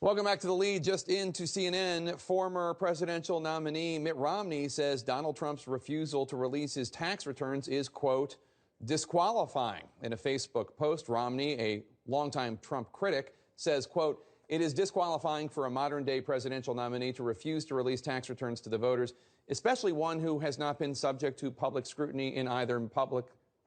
Welcome back to The Lead. Just into CNN, former presidential nominee Mitt Romney says Donald Trump's refusal to release his tax returns is, quote, disqualifying. In a Facebook post, Romney, a longtime Trump critic, says, quote, it is disqualifying for a modern-day presidential nominee to refuse to release tax returns to the voters, especially one who has not been subject to public scrutiny in either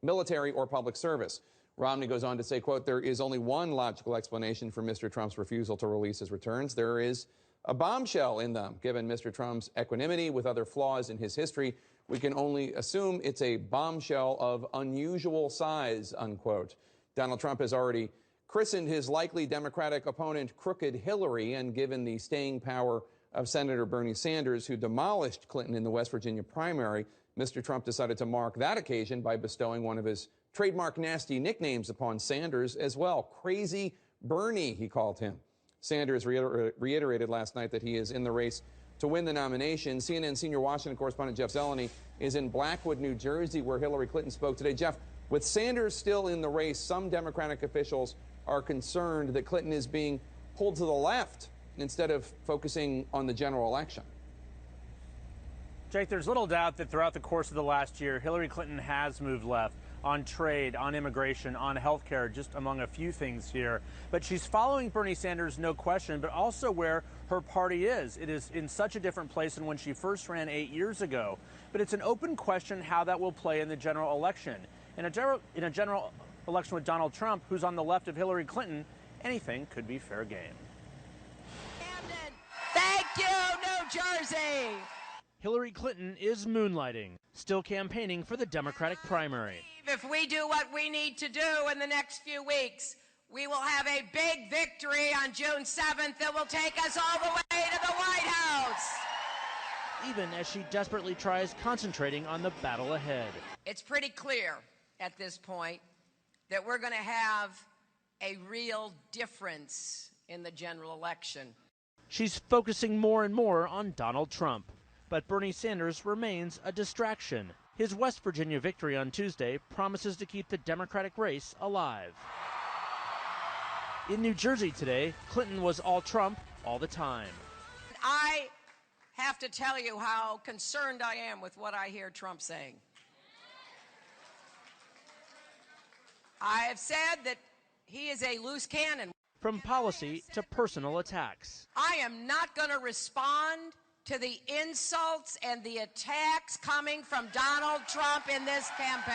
military or public service. Romney goes on to say, quote, there is only one logical explanation for Mr. Trump's refusal to release his returns. There is a bombshell in them. Given Mr. Trump's equanimity with other flaws in his history, we can only assume it's a bombshell of unusual size, unquote. Donald Trump has already christened his likely Democratic opponent Crooked Hillary, and given the staying power of Senator Bernie Sanders, who demolished Clinton in the West Virginia primary, Mr. Trump decided to mark that occasion by bestowing one of his trademark nasty nicknames upon Sanders as well. Crazy Bernie, he called him. Sanders reiterated last night that he is in the race to win the nomination. CNN senior Washington correspondent Jeff Zeleny is in Blackwood, New Jersey, where Hillary Clinton spoke today. Jeff, with Sanders still in the race, some Democratic officials are concerned that Clinton is being pulled to the left instead of focusing on the general election. Jake, there's little doubt that throughout the course of the last year, Hillary Clinton has moved left on trade, on immigration, on health care, just among a few things here. But she's following Bernie Sanders, no question, but also where her party is. It is in such a different place than when she first ran 8 years ago. But it's an open question how that will play in the general election. In a general election with Donald Trump, who's on the left of Hillary Clinton, anything could be fair game. Camden, thank you, New Jersey. Hillary Clinton is moonlighting, still campaigning for the Democratic primary. If we do what we need to do in the next few weeks, we will have a big victory on June 7th that will take us all the way to the White House. Even as she desperately tries concentrating on the battle ahead. It's pretty clear at this point that we're going to have a real difference in the general election. She's focusing more and more on Donald Trump. But Bernie Sanders remains a distraction. His West Virginia victory on Tuesday promises to keep the Democratic race alive. In New Jersey today, Clinton was all Trump all the time. I have to tell you how concerned I am with what I hear Trump saying. I have said that he is a loose cannon. From policy to personal attacks. I am not going to respond to the insults and the attacks coming from Donald Trump in this campaign.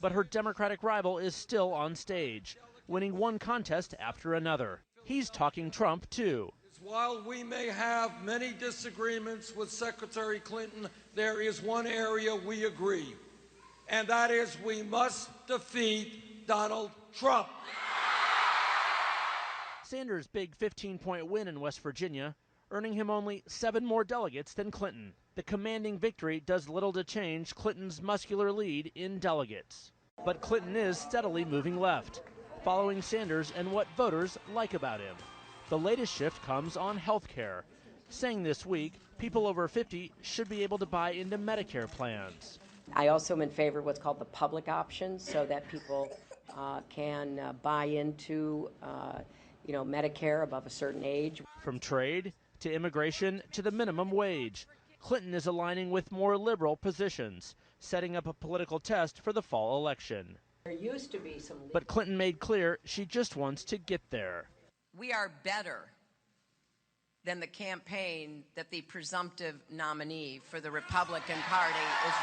But her Democratic rival is still on stage, winning one contest after another. He's talking Trump, too. While we may have many disagreements with Secretary Clinton, there is one area we agree, and that is we must defeat Donald Trump. Sanders' big 15-point win in West Virginia, earning him only 7 more delegates than Clinton. The commanding victory does little to change Clinton's muscular lead in delegates. But Clinton is steadily moving left, following Sanders and what voters like about him. The latest shift comes on health care, saying this week people over 50 should be able to buy into Medicare plans. I also am in favor of what's called the public option, so that people can buy into Medicare above a certain age. From trade to immigration to the minimum wage, Clinton is aligning with more liberal positions, setting up a political test for the fall election. There used to be some. But Clinton made clear she just wants to get there. We are better than the campaign that the presumptive nominee for the Republican Party is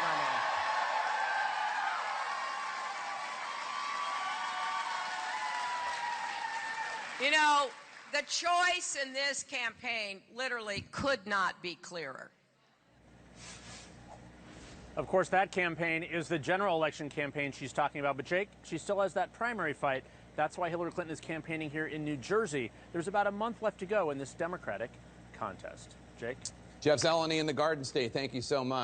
running. You know, the choice in this campaign literally could not be clearer. Of course, that campaign is the general election campaign she's talking about. But, Jake, she still has that primary fight. That's why Hillary Clinton is campaigning here in New Jersey. There's about a month left to go in this Democratic contest. Jake? Jeff Zeleny in the Garden State, thank you so much.